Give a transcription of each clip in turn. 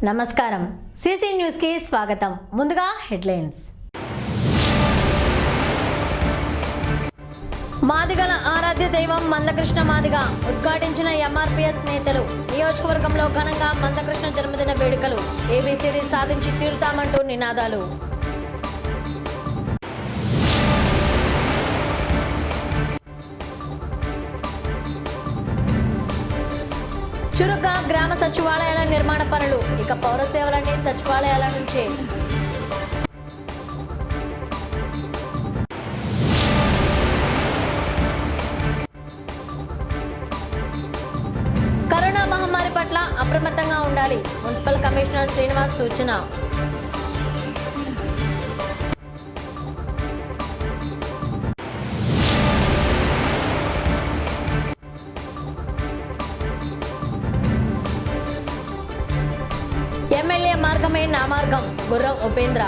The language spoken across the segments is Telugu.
నమస్కారం సిసి న్యూస్ కి స్వాగతం. ముందుగా హెడ్లైన్స్. మాదిగల ఆరాధ్య దైవం మందకృష్ణ మాదిగ ఉద్ఘాటించిన ఎంఆర్పీఎస్ నేతలు. నియోజకవర్గంలో ఘనంగా మందకృష్ణ జన్మదిన వేడుకలు. ఏబీసీడీ సాధించి తీరుతామంటూ నినాదాలు. చురుగ్గా గ్రామ సచివాలయాల నిర్మాణ పనులు. ఇక పౌర సేవలన్నీ సచివాలయాల నుంచే. కరోనా మహమ్మారి పట్ల అప్రమత్తంగా ఉండాలి. మున్సిపల్ కమిషనర్ శ్రీనివాస్ సూచన. ఎమ్మెల్యే మార్గమే నా మార్గం గుర్రం ఉపేంద్ర.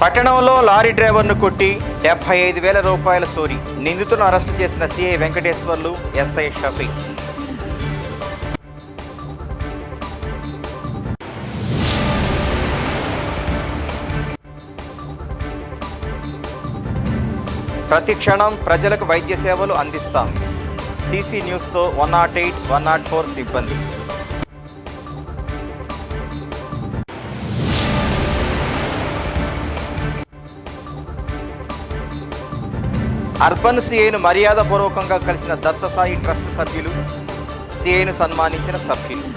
పట్టణంలో లారీ డ్రైవర్ను కొట్టి 75,000 రూపాయల చోరీ. నిందితులను అరెస్టు చేసిన సిఐ వెంకటేశ్వర్లు, ఎస్ఐ షఫీ. ప్రతి క్షణం ప్రజలకు వైద్య సేవలు అందిస్తాం. సిసి న్యూస్తో 108, 104 సిబ్బంది. అర్బన్ సిఐను మర్యాదపూర్వకంగా కలిసిన దత్తసాయి ట్రస్ట్ సభ్యులు, సిఐను సన్మానించిన సభ్యులు.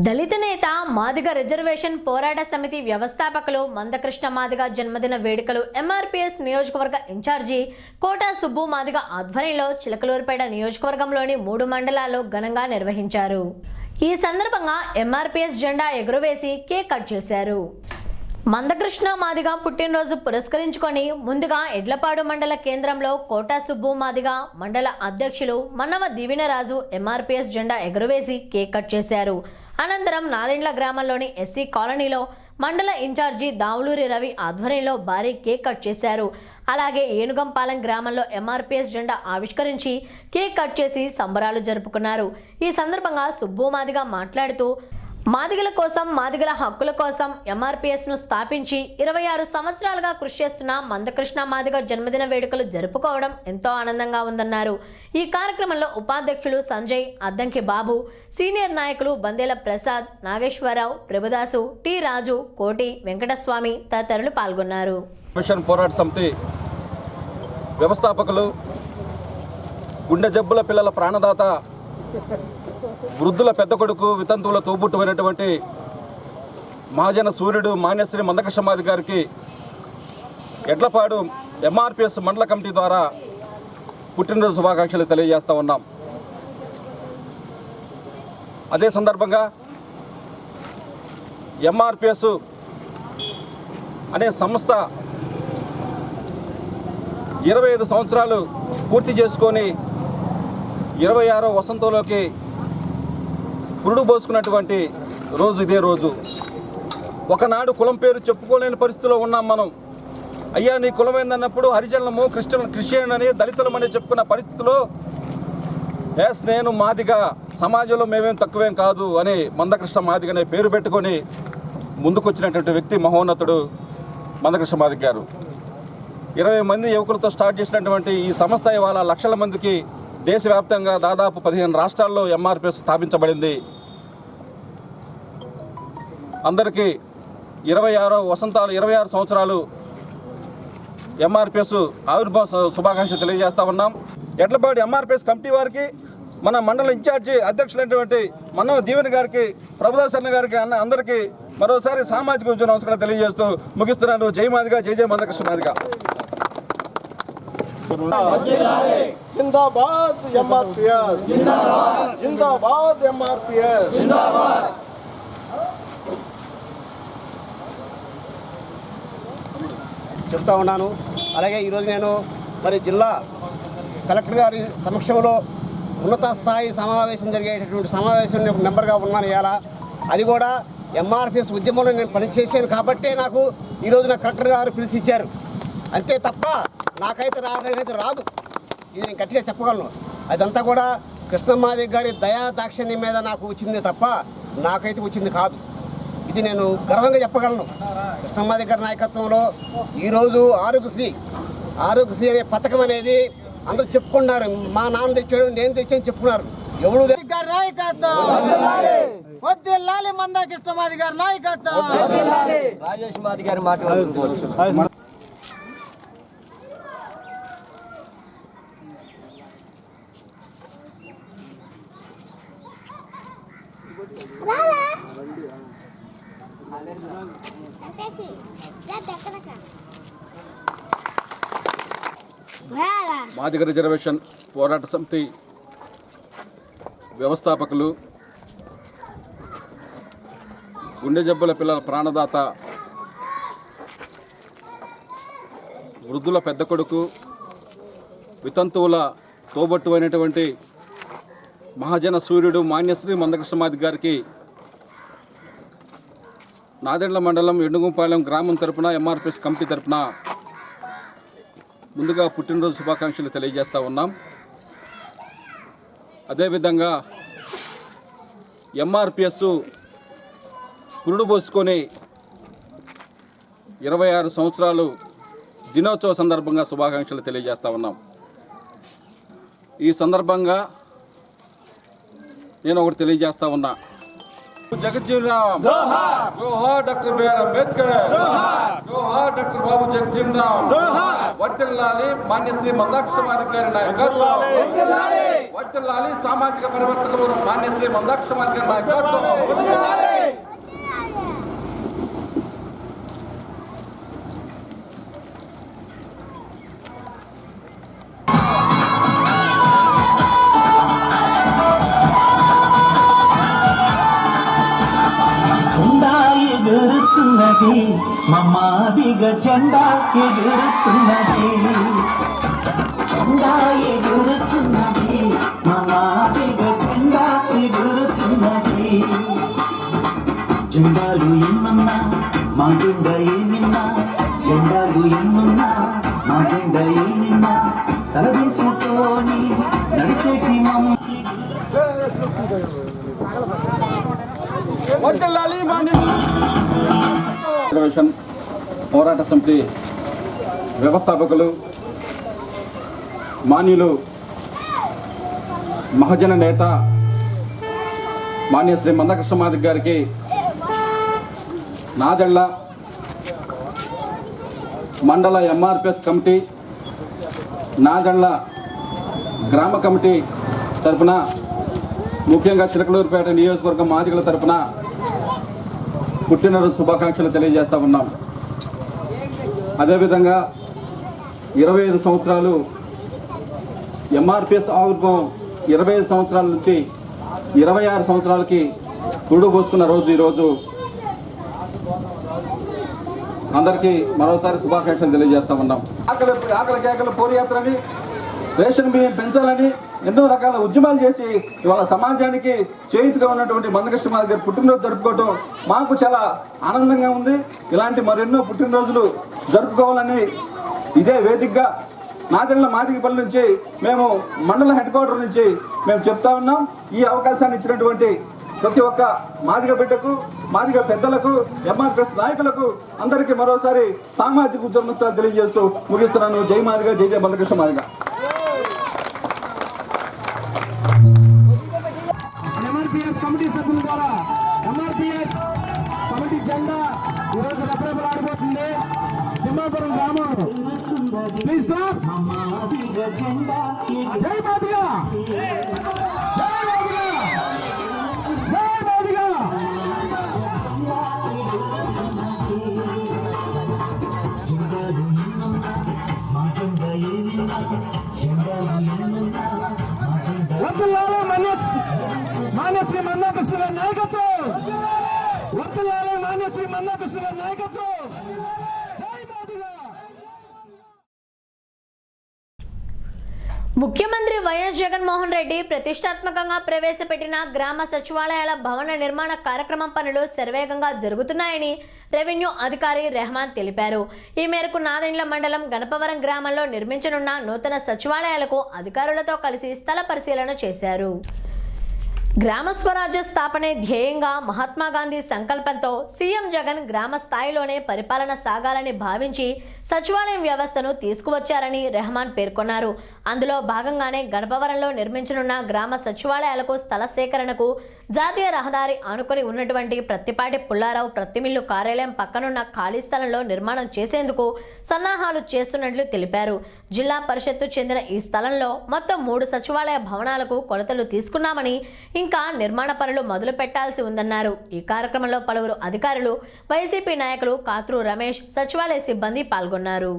దళిత నేత మాదిగ రిజర్వేషన్ పోరాట సమితి వ్యవస్థాపకులు మందకృష్ణ మాదిగ జన్మదిన వేడుకలు ఎంఆర్పీఎస్ నియోజకవర్గ ఇన్ఛార్జి కోటా సుబ్బు మాదిగ ఆధ్వర్యంలో చిలకలూరుపేట నియోజకవర్గంలోని 3 మండలాల్లో ఘనంగా నిర్వహించారు. ఈ సందర్భంగా ఎంఆర్పీఎస్ జెండా ఎగురవేసి కేక్ కట్ చేశారు. మందకృష్ణ మాదిగ పుట్టినరోజు పురస్కరించుకొని ముందుగా ఎడ్లపాడు మండల కేంద్రంలో కోటా సుబ్బు మాదిగ మండల అధ్యక్షులు మన్నవ దీవెనరాజు ఎంఆర్పీఎస్ జెండా ఎగురవేసి కేక్ కట్ చేశారు. అనంతరం నాదెండ్ల గ్రామంలోని ఎస్సీ కాలనీలో మండల ఇన్ఛార్జి దావులూరి రవి ఆధ్వర్యంలో భారీ కేక్ కట్ చేశారు. అలాగే ఏనుగంపాలెం గ్రామంలో ఎంఆర్పీఎస్ జెండా ఆవిష్కరించి కేక్ కట్ చేసి సంబరాలు జరుపుకున్నారు. ఈ సందర్భంగా సుబ్బు మాదిగ మాట్లాడుతూ మాదిగల కోసం, మాదిగల హక్కుల కోసం ఎంఆర్పీఎస్ను స్థాపించి 26 సంవత్సరాలుగా కృషి చేస్తున్న మందకృష్ణ మాదిగ జన్మదిన వేడుకలు జరుపుకోవడం ఎంతో ఆనందంగా ఉందన్నారు. ఈ కార్యక్రమంలో ఉపాధ్యక్షులు సంజయ్, అద్దంకి బాబు, సీనియర్ నాయకులు బందేల ప్రసాద్, నాగేశ్వరరావు, ప్రభుదాసు, టి రాజు, కోటి వెంకటస్వామి తదితరులు పాల్గొన్నారు. పోరాట సమితి వ్యవస్థాపకులు, గుండె జబ్బుల పిల్లల ప్రాణదాత, వృద్ధుల పెద్ద కొడుకు, వితంతువుల తోబుట్టువైనటువంటి మహాజన సూర్యుడు మాన్యశ్రీ మందకృష్ణ మాదిగ గారికి ఎడ్లపాడు ఎంఆర్పీఎస్ మండల కమిటీ ద్వారా పుట్టినరోజు శుభాకాంక్షలు తెలియజేస్తూ ఉన్నాం. అదే సందర్భంగా ఎంఆర్పీఎస్ అనే సంస్థ 25 సంవత్సరాలు పూర్తి చేసుకొని 26వ వసంతంలోకి పురుడు పోసుకున్నటువంటి రోజు ఇదే రోజు. ఒకనాడు కులం పేరు చెప్పుకోలేని పరిస్థితిలో ఉన్నాం మనం. అయ్యా నీ కులమైందన్నప్పుడు హరిజనులము, క్రిస్టియన్ అని, దళితులమని చెప్పుకున్న పరిస్థితిలో ఎస్ నేను మాదిగా, సమాజంలో మేమేం తక్కువేం కాదు అని మందకృష్ణ మాదిగ అనే పేరు పెట్టుకొని ముందుకొచ్చినటువంటి వ్యక్తి మహోన్నతుడు మందకృష్ణ మాదిగ గారు. 20 మంది యువకులతో స్టార్ట్ చేసినటువంటి ఈ సంస్థ ఇవాళ లక్షల మందికి దేశవ్యాప్తంగా దాదాపు 15 రాష్ట్రాల్లో ఎంఆర్పీఎస్ స్థాపించబడింది. అందరికీ 26 సంవత్సరాలు ఎంఆర్పీఎస్ ఆవిర్భావ శుభాకాంక్షలు తెలియజేస్తా ఉన్నాం. ఎడ్లపాడు ఎంఆర్పీఎస్ కమిటీ వారికి, మన మండల ఇన్ఛార్జి అధ్యక్షులైనటువంటి మన్నవ దీవెన గారికి, ప్రభుదాసన్న గారికి, అందరికీ మరోసారి సామాజిక ఉద్యోగ నమస్కారం తెలియజేస్తూ ముగిస్తున్నాను. జై మాదిగ, జై జై మందకృష్ణ మాదిగ. जिंदाबाद एमआरपीएस, जिंदाबाद एमआरपीएस, जिंदाबाद. చెప్తా ఉన్నాను. అలాగే ఈరోజు నేను జిల్లా కలెక్టర్ గారి సమక్షంలో ఉన్నత స్థాయి సమావేశం జరిగేటటువంటి సమావేశంలో ఒక మెంబర్గా ఉన్నాను. ఇవాళ అది కూడా ఎంఆర్పిఎస్ ఉద్యమంలో నేను పనిచేసాను కాబట్టే నాకు ఈరోజు నా కలెక్టర్ గారు పిలిచి ఇచ్చారు. అంతే తప్ప నాకైతే రాదు. ఇది నేను గట్టిగా చెప్పగలను. అదంతా కూడా కృష్ణమాదిగ గారి దయా దాక్షిణ్యం మీద నాకు వచ్చింది తప్ప నాకైతే వచ్చింది కాదు. ఇది నేను గర్వంగా చెప్పగలను. కృష్ణమాదిగ గారి నాయకత్వంలో ఈరోజు ఆరోగ్యశ్రీ అనే పథకం అనేది అందరూ చెప్పుకున్నారు. మా నాన్న తెచ్చాడు, నేను తెచ్చాను చెప్పుకున్నారు. ఎవరు వద్దిల్లాలి మందా కృష్ణమాదిగ గారి నాయకత్వం. రాజేష్ మాది గారి మాట్లాడుకోవచ్చు. మాదిగ రిజర్వేషన్ పోరాట సమితి వ్యవస్థాపకులు, గుండె జబ్బుల పిల్లల ప్రాణదాత, వృద్ధుల పెద్ద కొడుకు, వితంతువుల తోబట్టు అయినటువంటి మహాజన సూర్యుడు మాన్యశ్రీ మందకృష్ణమాదిగ గారికి నాదెండ్ల మండలం ఎండుగుంపాలెం గ్రామం తరపున ఎంఆర్పిఎస్ కమిటీ తరపున ముందుగా పుట్టినరోజు శుభాకాంక్షలు తెలియజేస్తూ ఉన్నాం. అదేవిధంగా ఎంఆర్పిఎస్ పురుడు పోసుకొని 26 సంవత్సరాలు దినోత్సవ సందర్భంగా శుభాకాంక్షలు తెలియజేస్తూ ఉన్నాం. ఈ సందర్భంగా నేను ఒకటి తెలియజేస్తా ఉన్నా. జగజ్జీవన్ రామ్ జోహార్, జోహార్ డాక్టర్ బిఆర్ అంబేద్కర్ జోహార్, జోహార్ డాక్టర్ బాబు జగజ్జీవన్ రామ్ జోహార్, వర్ధిల్లాలి మాన్యశ్రీ మందాకృష్ణమాదిగ గారి నాయకత్వం, వర్ధిల్లాలి, వర్ధిల్లాలి సామాజిక పరివర్తకులు మాన్యశ్రీ మందాకృష్ణమాదిగ గారి నాయకత్వం, వర్ధిల్లాలి. ఎగురుచున్నది మమ్మాదిగ జెండా ఎగురుచున్నది, జెండా ఎగురుచున్నది మమ్మాదిగ జెండా ఎగురుచున్నది. జెండాలు ఎన్నున్నా మా జెండా ఏమిన్నా, జెండాలు ఎన్నున్నా మా జెండా ఏమిన్నా, తలదించుకొని నడిచేటి మమ్మ రిజర్వేషన్ పోరాట సమితి వ్యవస్థాపకులు, మాన్యులు, మహాజన నేత మాన్యశ్రీ మందకృష్ణమాదిగ గారికి నాదెళ్ల మండల ఎంఆర్పిఎస్ కమిటీ, నాదెళ్ల గ్రామ కమిటీ తరపున, ముఖ్యంగా చిలకలూరుపేట నియోజకవర్గం మాదిగల తరపున పుట్టినరోజు శుభాకాంక్షలు తెలియజేస్తూ ఉన్నాం. అదేవిధంగా 25 సంవత్సరాలు ఎంఆర్పిఎస్ ఆవిర్భావం 25 సంవత్సరాల నుంచి 26 సంవత్సరాలకి పురుడు పోసుకున్న రోజు ఈరోజు. అందరికీ మరోసారి శుభాకాంక్షలు తెలియజేస్తూ ఉన్నాం. ఆకలి కేకల పోరాయాత్రని, రేషన్ బియ్యం పెంచాలని ఎన్నో రకాల ఉద్యమాలు చేసి ఇవాళ సమాజానికి చేయుతుగా ఉన్నటువంటి మందకృష్ణమాదిగ గారి పుట్టినరోజు జరుపుకోవడం మాకు చాలా ఆనందంగా ఉంది. ఇలాంటి మరెన్నో పుట్టినరోజులు జరుపుకోవాలని ఇదే వేదికగా నాదెళ్ల మాదిగపల్లి నుంచి మేము మండల హెడ్ క్వార్టర్ నుంచి మేము చెప్తా ఉన్నాం. ఈ అవకాశాన్ని ఇచ్చినటువంటి ప్రతి ఒక్క మాదిగ బిడ్డకు, మాదిగ పెద్దలకు, ఎంఆర్పిఎస్ నాయకులకు అందరికీ మరోసారి సామాజిక ఉద్యమస్థాలు తెలియజేస్తూ ముగిస్తున్నాను. జై మాదిగ, జై జై మందకృష్ణమాదిగ. ఎంఆర్పిఎస్ కమిటీ సభ్యుల ద్వారా ఎంఆర్పిఎస్ కమిటీ జెండా ఈరోజు రెపరెపలాడిపోతుంది. తిమ్మాపురం గ్రామం ప్లీజ్ స్టాప్. జై మాదిగ, జై మాదిగ, జై మాదిగ. వర్ధిల్లాలి మాన్యశ్రీ మందాకృష్ణ గారి నాయకత్వం, వర్ధిల్లాలి మాన్యశ్రీ మందాకృష్ణ గారి నాయకత్వం. జై మాదిగ. ముఖ్యమంత్రి వైఎస్ జగన్మోహన్ రెడ్డి ప్రతిష్టాత్మకంగా ప్రవేశపెట్టిన గ్రామ సచివాలయాల భవన నిర్మాణ కార్యక్రమం పనులు శరవేగంగా జరుగుతున్నాయని రెవెన్యూ అధికారి రెహమాన్ తెలిపారు. ఈ మేరకు నాదెండ్ల మండలం గణపవరం గ్రామంలో నిర్మించనున్న నూతన సచివాలయాలకు అధికారులతో కలిసి స్థల పరిశీలన చేశారు. గ్రామ స్వరాజ్య స్థాపనే ధ్యేయంగా మహాత్మా గాంధీ సంకల్పంతో సీఎం జగన్ గ్రామ స్థాయిలోనే పరిపాలన సాగాలని భావించి సచివాలయం వ్యవస్థను తీసుకువచ్చారని రెహమాన్ పేర్కొన్నారు. అందులో భాగంగానే గణపవరంలో నిర్మించనున్న గ్రామ సచివాలయాలకు స్థల సేకరణకు జాతీయ రహదారి ఆనుకొని ఉన్నటువంటి ప్రత్తిపాటి పుల్లారావు ప్రత్తిమిల్లు కార్యాలయం పక్కనున్న ఖాళీ స్థలంలో నిర్మాణం చేసేందుకు సన్నాహాలు చేస్తున్నట్లు తెలిపారు. జిల్లా పరిషత్తు చెందిన ఈ స్థలంలో మొత్తం 3 సచివాలయ భవనాలకు కొలతలు తీసుకున్నామని, ఇంకా నిర్మాణ పనులు మొదలు పెట్టాల్సి ఉందన్నారు. ఈ కార్యక్రమంలో పలువురు అధికారులు, వైసీపీ నాయకులు కాత్రు రమేష్, సచివాలయ సిబ్బంది పాల్గొన్నారు.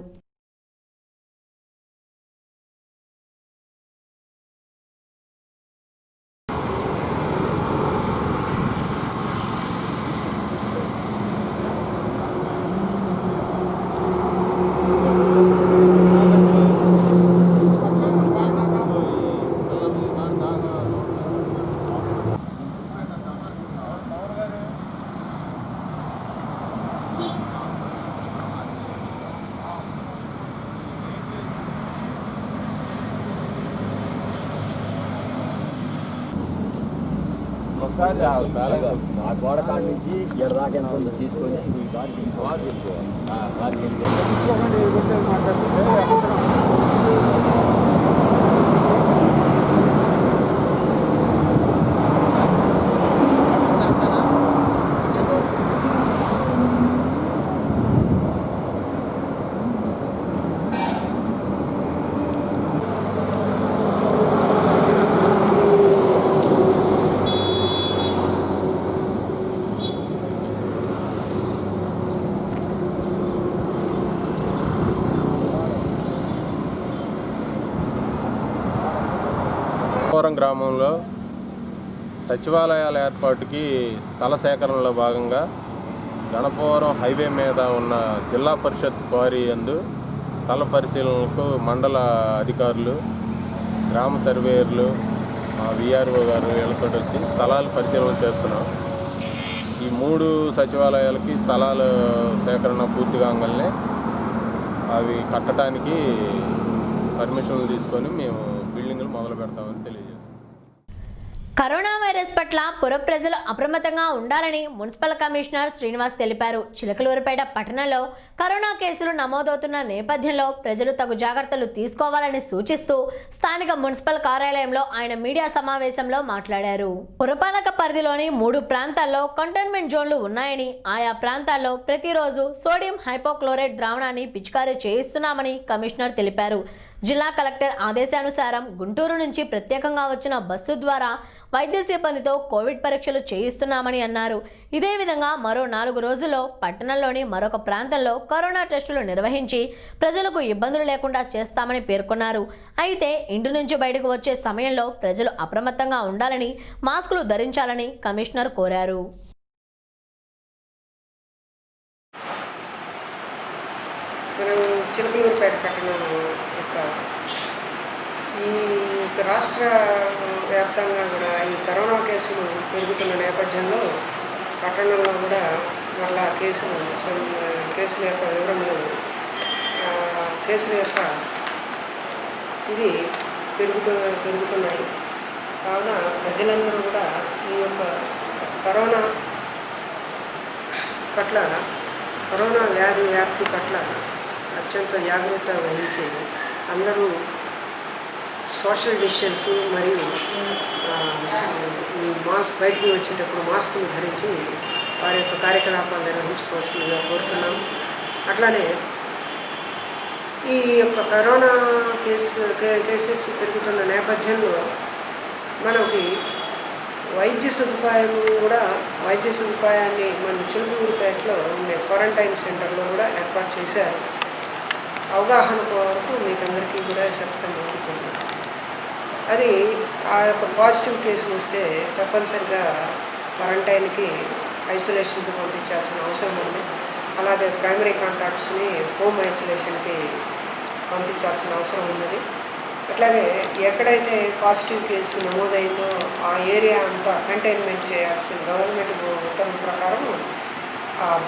ఒకసారి ఆ గోడ కాడి నుంచి ఇక్కడ దాకా ఎంత ఉందో తీసుకొని గణపవరం గ్రామంలో సచివాలయాల ఏర్పాటుకి స్థల సేకరణలో భాగంగా గణపవరం హైవే మీద ఉన్న జిల్లా పరిషత్ క్వారీ యందు స్థల పరిశీలనకు మండల అధికారులు, గ్రామ సర్వేయర్లు, విఆర్ఓ గారు వీళ్ళతో వచ్చి స్థలాలు పరిశీలన చేస్తున్నాం. ఈ 3 సచివాలయాలకి స్థలాల సేకరణ పూర్తి కాగానే అవి కట్టడానికి పర్మిషన్లు తీసుకొని మేము బిల్డింగ్లు మొదలు పెడతామని తెలియజేస్తాం. కరోనా వైరస్ పట్ల పుర ప్రజలు అప్రమత్తంగా ఉండాలని మున్సిపల్ కమిషనర్ శ్రీనివాస్ తెలిపారు. చిలకలూరిపేట పట్టణంలో కరోనా కేసులు నమోదవుతున్న నేపథ్యంలో ప్రజలు తగు జాగ్రత్తలు తీసుకోవాలని సూచిస్తూ స్థానిక మున్సిపల్ కార్యాలయంలో ఆయన మీడియా సమావేశంలో మాట్లాడారు. పురపాలక పరిధిలోని 3 ప్రాంతాల్లో కంటైన్మెంట్ జోన్లు ఉన్నాయని, ఆయా ప్రాంతాల్లో ప్రతిరోజు సోడియం హైపోక్లోరైడ్ ద్రావణాన్ని పిచికారీ చేయిస్తున్నామని కమిషనర్ తెలిపారు. జిల్లా కలెక్టర్ ఆదేశానుసారం గుంటూరు నుంచి ప్రత్యేకంగా వచ్చిన బస్సు ద్వారా వైద్య సిబ్బందితో కోవిడ్ పరీక్షలు చేయిస్తున్నామని అన్నారు. ఇదే విధంగా మరో 4 రోజుల్లో పట్టణంలోని మరొక ప్రాంతంలో కరోనా టెస్టులు నిర్వహించి ప్రజలకు ఇబ్బందులు లేకుండా చేస్తామని పేర్కొన్నారు. అయితే ఇంటి నుంచి బయటకు వచ్చే సమయంలో ప్రజలు అప్రమత్తంగా ఉండాలని, మాస్కులు ధరించాలని కమిషనర్ కోరారు. చిలకలూరుపేట పట్టణం యొక్క ఈ రాష్ట్ర వ్యాప్తంగా కూడా ఈ కరోనా కేసులు పెరుగుతున్న నేపథ్యంలో పట్టణంలో కూడా మళ్ళా కేసుల యొక్క వివరములు, కేసుల యొక్క ఇది పెరుగుతున్నాయి. కావున ప్రజలందరూ కూడా ఈ యొక్క కరోనా వ్యాధి వ్యాప్తి పట్ల అత్యంత జాగ్రత్త వహించి అందరూ సోషల్ డిస్టెన్స్ మరియు ఈ బయటికి వచ్చేటప్పుడు మాస్కులు ధరించి వారి యొక్క కార్యకలాపాలు నిర్వహించుకోవాల్సిందిగా కోరుతున్నాం. అట్లానే ఈ యొక్క కరోనా కేసెస్ పెరుగుతున్న నేపథ్యంలో మనకి వైద్య సదుపాయాన్ని మన చిలుకూరుపేటలో ఉండే క్వారంటైన్ సెంటర్లో కూడా ఏర్పాటు చేశారు. అవగాహన కొరకు మీకు అందరికీ కూడా చెప్పడం జరుగుతుంది. అది ఆ యొక్క పాజిటివ్ కేసులు వస్తే తప్పనిసరిగా క్వారంటైన్కి, ఐసోలేషన్కి పంపించాల్సిన అవసరం ఉంది. అలాగే ప్రైమరీ కాంటాక్ట్స్ని హోమ్ ఐసోలేషన్కి పంపించాల్సిన అవసరం ఉన్నది. అట్లాగే ఎక్కడైతే పాజిటివ్ కేసు నమోదైందో ఆ ఏరియా అంతా కంటైన్మెంట్ చేయాల్సిన గవర్నమెంట్ ఉత్తర్వుల ప్రకారం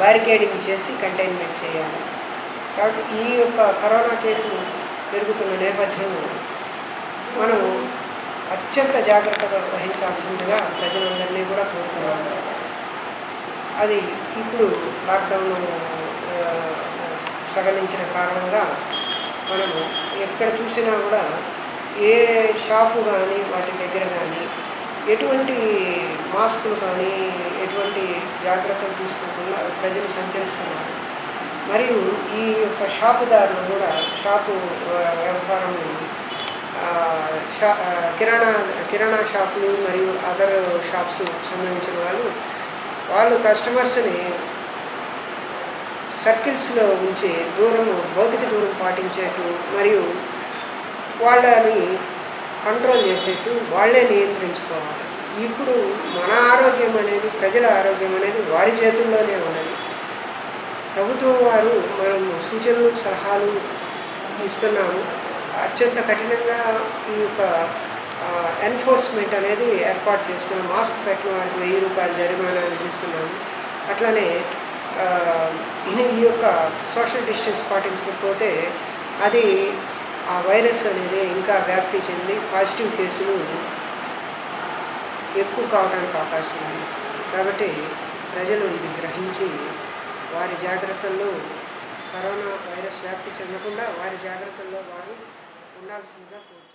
బ్యారికేడింగ్ చేసి కంటైన్మెంట్ చేయాలి. కాబట్టి ఈ యొక్క కరోనా కేసులు పెరుగుతున్న నేపథ్యంలో మనము అత్యంత జాగ్రత్తగా వహించాల్సిందిగా ప్రజలందరినీ కూడా కోరుతున్నాము. అది ఇప్పుడు లాక్డౌన్ సడలించిన కారణంగా మనము ఎక్కడ చూసినా కూడా ఏ షాపు కానీ వాటి దగ్గర కానీ ఎటువంటి మాస్కులు కానీ ఎటువంటి జాగ్రత్తలు తీసుకోకుండా ప్రజలు సంచరిస్తున్నారు. మరియు ఈ యొక్క షాపుదారులు కూడా షాపు వ్యవహారం కిరాణా షాపులు మరియు అదర్ షాప్స్ సంబంధించిన వాళ్ళు కస్టమర్స్ని సర్కిల్స్లో ఉంచి భౌతిక దూరం పాటించేట్టు మరియు వాళ్ళని కంట్రోల్ చేసేట్టు వాళ్ళే నియంత్రించుకోవాలి. ఇప్పుడు మన ఆరోగ్యం అనేది, ప్రజల ఆరోగ్యం అనేది వారి చేతుల్లోనే ఉన్నది. ప్రభుత్వం వారు మనం సూచనలు సలహాలు ఇస్తున్నాము. అత్యంత కఠినంగా ఈ యొక్క ఎన్ఫోర్స్మెంట్ అనేది ఏర్పాటు చేస్తున్నాం. మాస్క్ పెట్టిన వారికి 1000 రూపాయలు జరిమానా విధిస్తున్నాము. అట్లనే ఈ యొక్క సోషల్ డిస్టెన్స్ పాటించకపోతే అది ఆ వైరస్ అనేది ఇంకా వ్యాప్తి చెంది పాజిటివ్ కేసులు ఎక్కువ కావడానికి అవకాశం ఉంది. కాబట్టి ప్రజలు ఇది గ్రహించి వారి జాగ్రత్తల్లో కరోనా వైరస్ వ్యాప్తి చెందకుండా వారి జాగ్రత్తల్లో వారు ఉండాల్సిందిగా కోరుతున్నాను.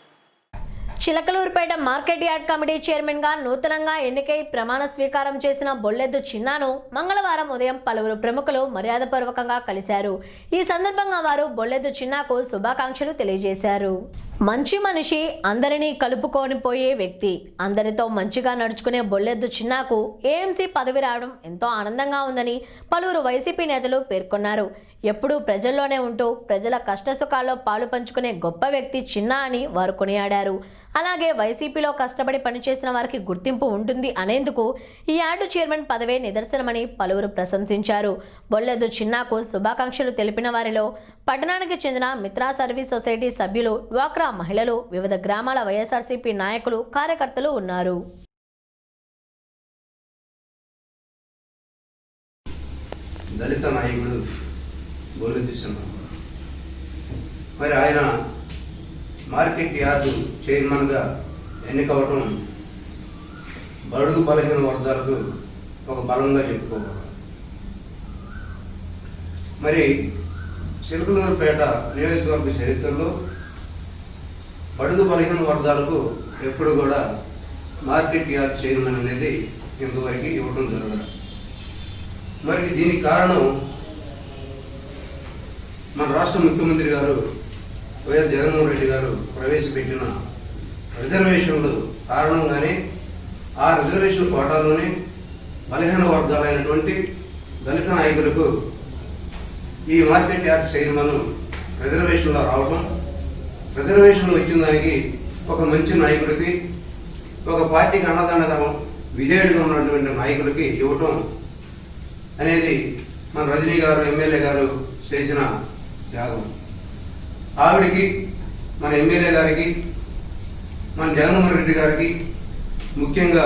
Chilakaluripet market yard committee chairman గా నూతనంగా ఎన్నికై ప్రమాణ స్వీకారం చేసిన బొల్లెద్దు చిన్నాను మంగళవారం ఉదయం పలువురు ప్రముఖులు మర్యాదపూర్వకంగా కలిశారు. ఈ సందర్భంగా వారు బొల్లెద్దు చిన్నాకు శుభాకాంక్షలు తెలియజేశారు. మంచి మనిషి, అందరినీ కలుపుకొని పోయే వ్యక్తి, అందరితో మంచిగా నడుచుకునే బొల్లెద్దు చిన్నాకు ఏఎంసీ పదవి రావడం ఎంతో ఆనందంగా ఉందని పలువురు వైసీపీ నేతలు పేర్కొన్నారు. ఎప్పుడూ ప్రజల్లోనే ఉంటూ ప్రజల కష్టసుఖాల్లో పాలు పంచుకునే గొప్ప వ్యక్తి చిన్న అని వారు కొనియాడారు. అలాగే వైసీపీలో కష్టపడి పనిచేసిన వారికి గుర్తింపు ఉంటుంది అనేందుకు ఈ యార్డు చైర్మన్ పదవే నిదర్శనమని పలువురు ప్రశంసించారు. బొల్లెద్దు చిన్నాకు శుభాకాంక్షలు తెలిపిన వారిలో పట్టణానికి చెందిన మిత్రా సర్వీస్ సొసైటీ సభ్యులు, డ్వాక్రా మహిళలు, వివిధ గ్రామాల వైఎస్ఆర్సీపీ నాయకులు, కార్యకర్తలు ఉన్నారు. దళిత నాయకుడు బొల్లెద్దు చిన్న మరి ఆయన మార్కెట్ యార్డు చైర్మన్గా ఎన్నికవటం బడుగు బలహీన వర్గాలకు ఒక బలంగా చెప్పుకోవాలి. మరి చిలకలూరుపేట నియోజకవర్గ చరిత్రలో బడుగు బలహీన వర్గాలకు ఎప్పుడు కూడా మార్కెట్ యార్డ్ చైర్మన్ అనేది ఇంతవరకు ఇవ్వటం జరగదు. మరి దీనికి కారణం మన రాష్ట్ర ముఖ్యమంత్రి గారు వైఎస్ జగన్మోహన్ రెడ్డి గారు ప్రవేశపెట్టిన రిజర్వేషన్లు కారణంగానే ఆ రిజర్వేషన్ కోటాలోనే బలహీన వర్గాలైనటువంటి దళిత నాయకులకు ఈ మార్కెట్ యార్డ్ చైర్మన్ రిజర్వేషన్లో రావడం, రిజర్వేషన్లు వచ్చిన దానికి ఒక మంచి నాయకుడికి, ఒక పార్టీకి అన్నదండగా విజయుడిగా ఉన్నటువంటి నాయకుడికి ఇవ్వటం అనేది మన రజనీ గారు ఎమ్మెల్యే గారు చేసిన త్యాగం. ఆవిడికి, మన ఎమ్మెల్యే గారికి, మన జగన్మోహన్ రెడ్డి గారికి ముఖ్యంగా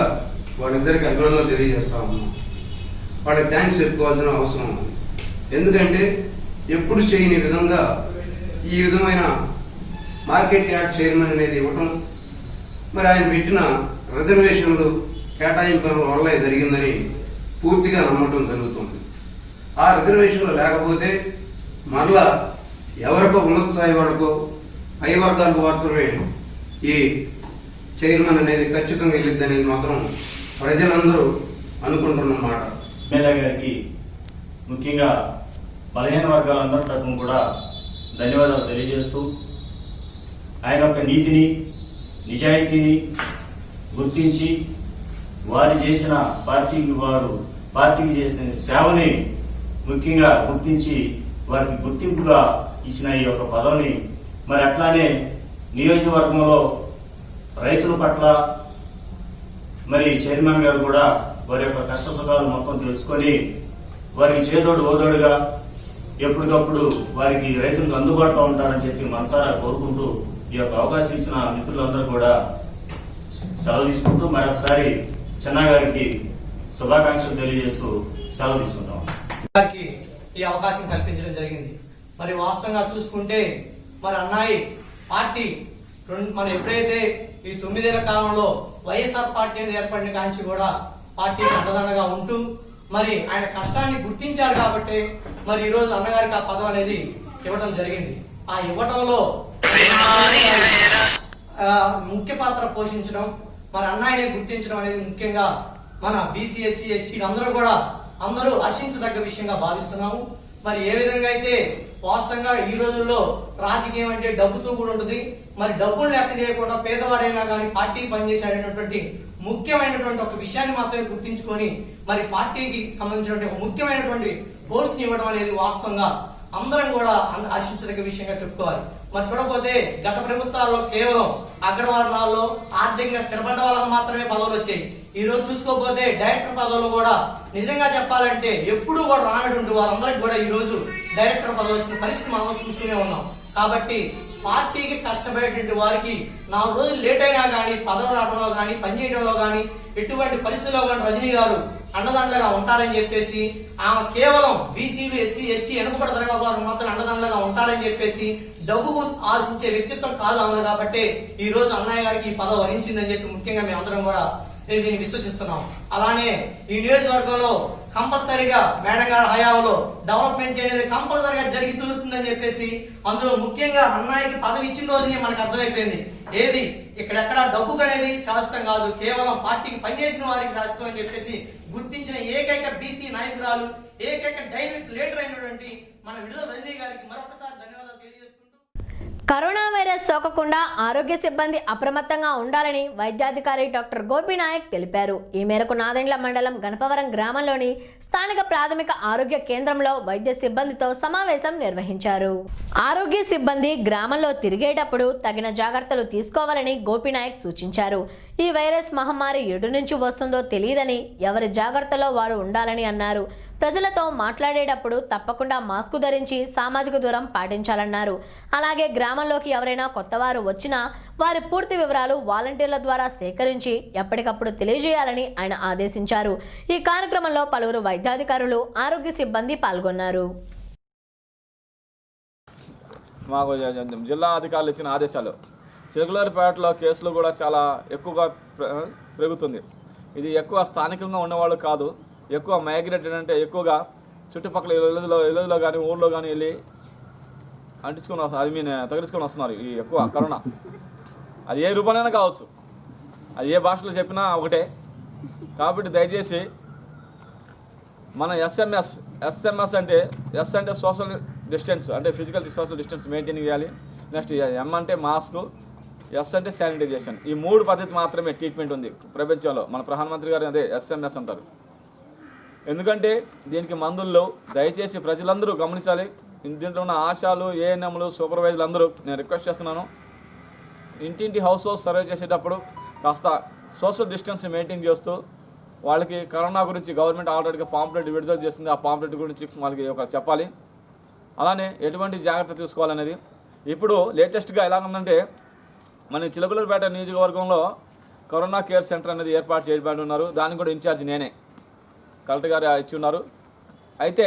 వాళ్ళిద్దరికి అభినందనలు తెలియజేస్తా ఉన్నాం. వాళ్ళకి థ్యాంక్స్ చెప్పుకోవాల్సిన అవసరం ఉంది. ఎందుకంటే ఎప్పుడు చేయని విధంగా ఈ విధమైన మార్కెట్ యార్డ్ చైర్మన్ అనేది ఇవ్వటం, మరి ఆయన పెట్టిన రిజర్వేషన్లు కేటాయింపుల వల్ల జరిగిందని పూర్తిగా నమ్మటం జరుగుతుంది. ఆ రిజర్వేషన్లు లేకపోతే మరలా ఎవరికో ఉన్నత స్థాయి వాళ్ళకో పై వర్గాలకు మాత్రమే ఈ చైర్మన్ అనేది ఖచ్చితంగా వెళ్ళిద్ది అనేది మాత్రం ప్రజలందరూ అనుకుంటున్నమాట. ఎమ్మెల్యే గారికి ముఖ్యంగా బలహీన వర్గాలందరి తరఫున కూడా ధన్యవాదాలు తెలియజేస్తూ ఆయన యొక్క నీతిని, నిజాయితీని గుర్తించి వారు చేసిన పార్టీకి చేసిన సేవని ముఖ్యంగా గుర్తించి వారికి గుర్తింపుగా ఇచ్చిన ఈ యొక్క పదవిని, మరి అట్లానే నియోజకవర్గంలో రైతుల పట్ల మరి చైర్మన్ గారు కూడా వారి యొక్క కష్ట సుఖాలు మొత్తం తెలుసుకొని వారికి చేదోడు ఓదోడుగా ఎప్పటికప్పుడు వారికి రైతులకు అందుబాటులో ఉంటారని చెప్పి మనసారా కోరుకుంటూ ఈ యొక్క అవకాశం ఇచ్చిన మిత్రులందరూ కూడా సెలవు తీసుకుంటూ మరొకసారి చెన్నా గారికి శుభాకాంక్షలు తెలియజేస్తూ సెలవు తీసుకుంటాం. గారికి ఈ అవకాశం కల్పించడం జరిగింది. మరి వాస్తవంగా చూసుకుంటే మరి అన్నాయి పార్టీ మనం ఎప్పుడైతే ఈ 9 ఏళ్ల కాలంలో వైఎస్ఆర్ పార్టీ అనేది ఏర్పడిన కాంచి కూడా పార్టీకి అండదండగా ఉంటూ మరి ఆయన కష్టాన్ని గుర్తించారు కాబట్టి మరి ఈ రోజు అన్నగారికి ఆ పదవి అనేది ఇవ్వడం జరిగింది. ఆ ఇవ్వడంలో ముఖ్య పాత్ర పోషించడం మరి అన్నయ్యని గుర్తించడం అనేది ముఖ్యంగా మన బీసీ ఎస్సీ ఎస్టీ అందరూ హర్షించదగ్గ విషయంగా భావిస్తున్నాము. మరి ఏ విధంగా అయితే వాస్తవంగా ఈ రోజుల్లో రాజకీయం అంటే డబ్బుతో కూడా ఉంటుంది. మరి డబ్బులు లెక్క చేయకుండా పేదవాడైనా కానీ పార్టీకి పనిచేసేటటువంటి ముఖ్యమైనటువంటి ఒక విషయాన్ని మాత్రమే గుర్తించుకొని మరి పార్టీకి సంబంధించినటువంటి ఒక ముఖ్యమైనటువంటి పోస్ట్ ని ఇవ్వడం అనేది వాస్తవంగా అందరం కూడా హర్షించదగ్గ విషయంగా చెప్పుకోవాలి. మరి చూడకపోతే గత ప్రభుత్వాల్లో కేవలం అగ్రవర్ణాల్లో ఆర్థికంగా స్థిరపడ్డ వాళ్ళకి మాత్రమే పదవులు వచ్చాయి. ఈ రోజు చూసుకోకపోతే డైరెక్టర్ పదవులు కూడా నిజంగా చెప్పాలంటే ఎప్పుడూ కూడా రానటువంటి వారందరికి కూడా ఈ రోజు డైరెక్టర్ పదవి వచ్చిన పరిస్థితి మనం చూస్తూనే ఉన్నాం. కాబట్టి పార్టీకి కష్టపడేటువంటి వారికి 4 రోజులు లేట్ అయినా కానీ పదవి రావడంలో కానీ పనిచేయడంలో కానీ ఎటువంటి పరిస్థితుల్లో కానీ రజనీ గారు అండదండగా ఉంటారని చెప్పేసి ఆమె కేవలం బీసీలు ఎస్సీ ఎస్టీ వెనుకబడి తరగతి వారికి మాత్రం అండదండగా ఉంటారని చెప్పేసి డబ్బు ఆశించే వ్యక్తిత్వం కాదు ఆమె. కాబట్టి ఈ రోజు అన్నయ్య గారికి ఈ పదవి వరించిందని చెప్పి ముఖ్యంగా మేము అందరం కూడా దీన్ని విశ్వసిస్తున్నాం. అలానే ఈ నియోజకవర్గంలో కంపల్సరీగా మేడం గారి హయాంలో డెవలప్మెంట్ అనేది కంపల్సరీగా జరిగి తీరుతుందని చెప్పేసి అందులో ముఖ్యంగా అన్నయ్యకి పదవి ఇచ్చిన రోజునే మనకు అర్థమైపోయింది ఏది ఇక్కడెక్కడ డబ్బు అనేది శాశ్వతం కాదు, కేవలం పార్టీకి పనిచేసిన వారికి శాశ్వతం అని చెప్పేసి గుర్తించిన ఏకైక బీసీ నాయకురాలు, ఏకైక డైరెక్ట్ లీడర్ అయినటువంటి మన విడుదల రజనీ గారికి మరొకసారి ధన్యవాదాలు తెలియజేసుకుంటూ కరోనా వైరస్ సోకకుండా ఆరోగ్య సిబ్బంది అప్రమత్తంగా ఉండాలని వైద్యాధికారి డాక్టర్ గోపీనాయక్ తెలిపారు. ఈ మేరకు నాదెండ్ల మండలం గణపవరం గ్రామంలోని స్థానిక ప్రాథమిక ఆరోగ్య కేంద్రంలో వైద్య సిబ్బందితో సమావేశం నిర్వహించారు. ఆరోగ్య సిబ్బంది గ్రామంలో తిరిగేటప్పుడు తగిన జాగ్రత్తలు తీసుకోవాలని గోపీనాయక్ సూచించారు. ఈ వైరస్ మహమ్మారి ఎటు నుంచి వస్తుందో తెలియదని ఎవరి జాగ్రత్తలో వారు ఉండాలని అన్నారు. ప్రజలతో మాట్లాడేటప్పుడు తప్పకుండా మాస్కు ధరించి సామాజిక దూరం పాటించాలన్నారు. అలాగే గ్రామంలోకి ఎవరైనా కొత్తవారు వచ్చినా వారి పూర్తి వివరాలు వాలంటీర్ల ద్వారా సేకరించి ఎప్పటికప్పుడు తెలియజేయాలని ఆయన ఆదేశించారు. ఈ కార్యక్రమంలో పలువురు వైద్యాధికారులు, ఆరోగ్య సిబ్బంది పాల్గొన్నారు. మాకు జిల్లా అధికారులు ఇచ్చిన ఆదేశాలు చిలకలూరిపేటలో కేసులు కూడా చాలా ఎక్కువగా పెరుగుతుంది. ఇది ఎక్కువ స్థానికంగా ఉన్నవాళ్ళు కాదు, ఎక్కువ మైగ్రేటెడ్ అంటే ఎక్కువగా చుట్టుపక్కల ఇళ్ళలో కానీ ఊళ్ళో కానీ వెళ్ళి అంటించుకొని వస్తున్నారు, తగిలించుకొని వస్తున్నారు. ఈ ఎక్కువ కరోనా అది ఏ రూపంలోనే కావచ్చు, అది ఏ భాషలో చెప్పినా ఒకటే. కాబట్టి దయచేసి మన ఎస్ఎంఎస్ అంటే ఎస్ అంటే సోషల్ డిస్టెన్స్, అంటే ఫిజికల్ సోషల్ డిస్టెన్స్ మెయింటైన్ చేయాలి. నెక్స్ట్ ఎం అంటే మాస్క్, ఎస్ అంటే శానిటైజేషన్. ఈ 3 పద్ధతి మాత్రమే ట్రీట్మెంట్ ఉంది ప్రపంచంలో. మన ప్రధానమంత్రి గారు అదే ఎస్ఎంఎస్ అంటారు. ఎందుకంటే దీనికి మందుల్లో దయచేసి ప్రజలందరూ గమనించాలి. దీంట్లో ఉన్న ఆశాలు, ఏఎన్ఎంలు, సూపర్వైజర్లు అందరూ నేను రిక్వెస్ట్ చేస్తున్నాను, ఇంటింటి హౌస్ సర్వే చేసేటప్పుడు కాస్త సోషల్ డిస్టెన్స్ మెయింటైన్ చేస్తూ వాళ్ళకి కరోనా గురించి గవర్నమెంట్ ఆల్రెడీగా పాంప్లెట్ విడుదల చేసింది, ఆ పాంప్లెట్ గురించి వాళ్ళకి ఒక చెప్పాలి. అలానే ఎటువంటి జాగ్రత్త తీసుకోవాలనేది. ఇప్పుడు లేటెస్ట్గా ఎలా ఉందంటే మన చిలకలూరిపేట నియోజకవర్గంలో కరోనా కేర్ సెంటర్ అనేది ఏర్పాటు చేయబడి ఉన్నారు. దానికి కూడా ఇన్ఛార్జ్ నేనే, కలెక్టర్ గారు ఇచ్చి ఉన్నారు. అయితే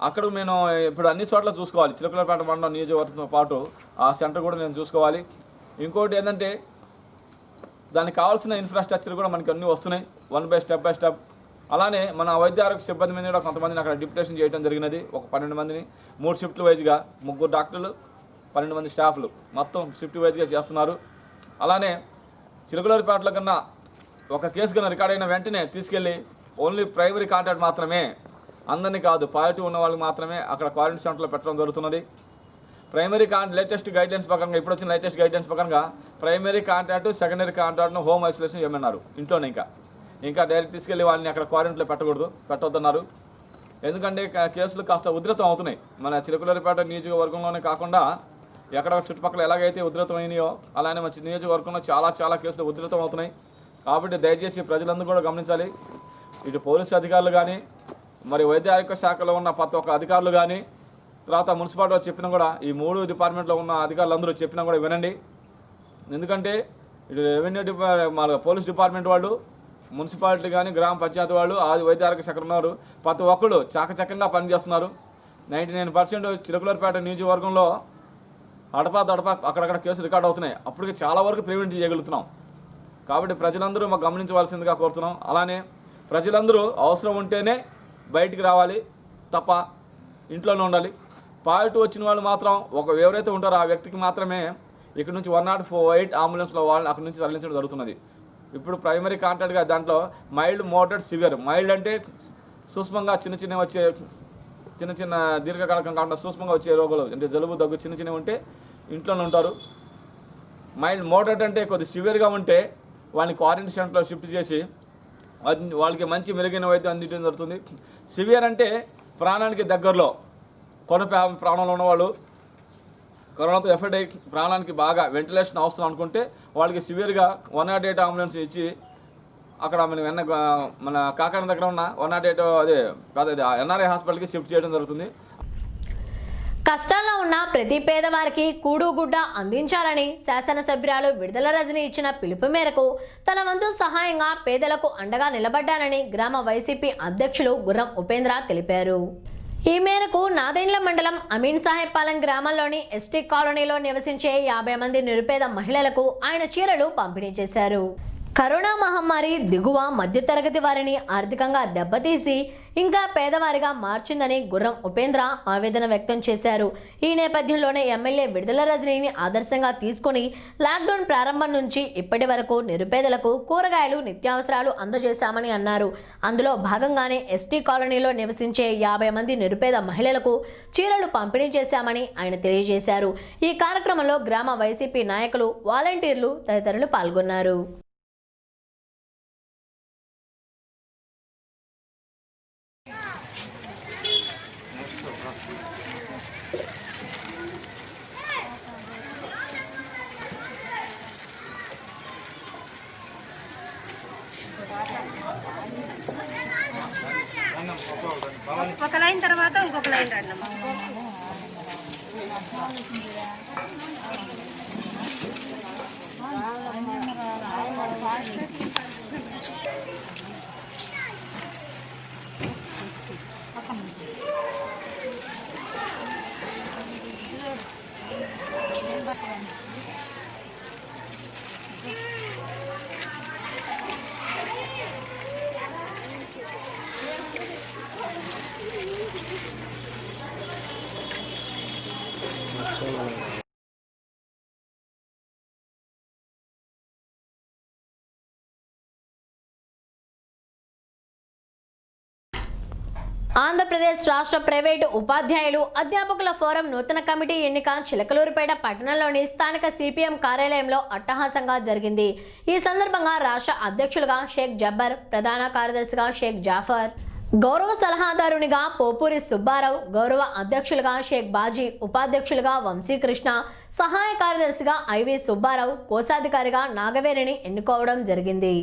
అక్కడ నేను ఇప్పుడు అన్ని చోట్ల చూసుకోవాలి. చిలకలూరిపేట మండలం నియోజకవర్గంతో పాటు ఆ సెంటర్ కూడా నేను చూసుకోవాలి. ఇంకోటి ఏంటంటే దానికి కావాల్సిన ఇన్ఫ్రాస్ట్రక్చర్ కూడా మనకి అన్నీ వస్తున్నాయి, స్టెప్ బై స్టెప్. అలానే మన వైద్య ఆరోగ్య సిబ్బంది మీద కూడా కొంతమందిని అక్కడ డిప్యుటేషన్ చేయడం జరిగినది. ఒక 12 మందిని 3 షిఫ్ట్ల వైజ్గా, 3 డాక్టర్లు, 12 మంది స్టాఫ్లు, మొత్తం షిఫ్ట్ వైజ్గా చేస్తున్నారు. అలానే చిలకలూరిపేటలో కన్నా ఒక కేసు కన్నా రికార్డ్ అయిన వెంటనే తీసుకెళ్ళి ఓన్లీ ప్రైమరీ కాంటాక్ట్ మాత్రమే, అందరినీ కాదు, పాజిటివ్ ఉన్న వాళ్ళకి మాత్రమే అక్కడ క్వారంటైన్ సెంటర్లో పెట్టడం జరుగుతున్నది. ప్రైమరీ లేటెస్ట్ గైడ్లైన్స్ ప్రకారంగా, ఇప్పుడు వచ్చిన లేటెస్ట్ గైడ్లైన్స్ ప్రకారంగా ప్రైమరీ కాంటాక్ట్, సెకండరీ కాంటాక్ట్ను హోమ్ ఐసోలేషన్ చేయమన్నారు. ఇంట్లోనే ఇంకా డైరెక్ట్ తీసుకెళ్ళి వాళ్ళని అక్కడ క్వారంటైన్లో పెట్టవద్దన్నారు. ఎందుకంటే కేసులు కాస్త ఉధృతం అవుతున్నాయి. మన చిలకలూరిపేట నియోజకవర్గంలోనే కాకుండా ఎక్కడ చుట్టుపక్కల ఎలాగైతే ఉధృతమైనాయో అలానే మన నియోజకవర్గంలో చాలా కేసులు ఉధృతం అవుతున్నాయి. కాబట్టి దయచేసి ప్రజలందరూ కూడా గమనించాలి. ఇటు పోలీసు అధికారులు కానీ, మరి వైద్య ఆరోగ్య శాఖలో ఉన్న ప్రతి ఒక్క అధికారులు కానీ, తర్వాత మున్సిపాలిటీ వాళ్ళు చెప్పినా కూడా ఈ 3 డిపార్ట్మెంట్లో ఉన్న అధికారులందరూ చెప్పినా కూడా వినండి. ఎందుకంటే ఇటు రెవెన్యూ మన పోలీస్ డిపార్ట్మెంట్ వాళ్ళు, మున్సిపాలిటీ కానీ గ్రామ పంచాయతీ వాళ్ళు, వైద్య ఆరోగ్య శాఖ ఉన్నారు, ప్రతి ఒక్కళ్ళు చాకచక్యంగా పనిచేస్తున్నారు. 99% చిలకలూరిపేట నియోజకవర్గంలో అడపా అక్కడక్కడ కేసులు రికార్డ్ అవుతున్నాయి. అప్పటికి చాలా వరకు ప్రివెంట్ చేయగలుగుతున్నాం. కాబట్టి ప్రజలందరూ మాకు గమనించవలసిందిగా కోరుతున్నాం. అలానే ప్రజలందరూ అవసరం ఉంటేనే బయటికి రావాలి తప్ప ఇంట్లోనే ఉండాలి. పాజిటివ్ వచ్చిన వాళ్ళు మాత్రం ఎవరైతే ఉంటారో ఆ వ్యక్తికి మాత్రమే ఇక్కడ నుంచి 108 అంబులెన్స్లో వాళ్ళని అక్కడి నుంచి తరలించడం జరుగుతున్నది. ఇప్పుడు ప్రైమరీ కాంటాక్ట్గా దాంట్లో మైల్డ్, మోడరేట్, సివియర్. మైల్డ్ అంటే సూక్ష్మంగా చిన్న దీర్ఘకాలికం కాకుండా సూక్ష్మంగా వచ్చే రోగాలు అంటే జలుబు, దగ్గు చిన్నవి ఉంటే ఇంట్లోనే ఉంటారు. మైల్డ్, మోడరేట్ అంటే కొద్ది సివియర్గా ఉంటే వాళ్ళని క్వారంటైన్ సెంటర్లో షిఫ్ట్ చేసి వాళ్ళకి మంచి మెరుగైన వైద్యం అందించడం జరుగుతుంది. సివియర్ అంటే ప్రాణానికి దగ్గరలో ప్రాణంలో ఉన్నవాళ్ళు, కరోనాతో ఎఫెక్ట్ అయ్యి ప్రాణానికి బాగా వెంటిలేషన్ అవసరం అనుకుంటే వాళ్ళకి సివియర్గా 108 అంబులెన్స్ ఇచ్చి అక్కడ మన కాకినాడ దగ్గర ఉన్న 108 అదే ఎన్ఆర్ఐ హాస్పిటల్కి షిఫ్ట్ చేయడం జరుగుతుంది. కష్టాల్లో ఉన్న ప్రతి పేదవారికి కూడుగుడ్డ అందించాలని శాసనసభ్యురాలు విడుదల రజని ఇచ్చిన పిలుపు మేరకు తన వంతు సహాయంగా పేదలకు అండగా నిలబడ్డానని గ్రామ వైసీపీ అధ్యక్షులు గుర్రం ఉపేంద్ర తెలిపారు. ఈ మేరకు నాదెండ్ల మండలం అమీన్ సాహెబ్ పాలెం గ్రామంలోని ఎస్టీ కాలనీలో నివసించే 50 మంది నిరుపేద మహిళలకు ఆయన చీరలు పంపిణీ చేశారు. కరోనా మహమ్మారి దిగువ మధ్యతరగతి వారిని ఆర్థికంగా దెబ్బతీసి ఇంకా పేదవారిగా మార్చిందని గుర్రం ఉపేంద్ర ఆవేదన వ్యక్తం చేశారు. ఈ నేపథ్యంలోనే ఎమ్మెల్యే విడుదల రజనీని ఆదర్శంగా తీసుకుని లాక్డౌన్ ప్రారంభం నుంచి ఇప్పటి వరకు నిరుపేదలకు కూరగాయలు, నిత్యావసరాలు అందజేశామని అన్నారు. అందులో భాగంగానే ఎస్టీ కాలనీలో నివసించే 50 మంది నిరుపేద మహిళలకు చీరలు పంపిణీ చేశామని ఆయన తెలియజేశారు. ఈ కార్యక్రమంలో గ్రామ వైసీపీ నాయకులు, వాలంటీర్లు తదితరులు పాల్గొన్నారు. ఒక లైన్ తర్వాత ఇంకొక లైన్ రండి. ఆంధ్రప్రదేశ్ రాష్ట్ర ప్రైవేటు ఉపాధ్యాయులు అధ్యాపకుల ఫోరం నూతన కమిటీ ఎన్నిక చిలకలూరిపేట పట్టణంలోని స్థానిక సిపిఎం కార్యాలయంలో అట్టహాసంగా జరిగింది. ఈ సందర్భంగా రాష్ట్ర అధ్యక్షులుగా షేక్ జబ్బర్, ప్రధాన కార్యదర్శిగా షేక్ జాఫర్, గౌరవ సలహాదారునిగా పోపూరి సుబ్బారావు, గౌరవ అధ్యక్షులుగా షేక్ బాజీ, ఉపాధ్యక్షులుగా వంశీకృష్ణ, సహాయ కార్యదర్శిగా ఐవి సుబ్బారావు, కోశాధికారిగా నాగవేరిని ఎన్నుకోవడం జరిగింది.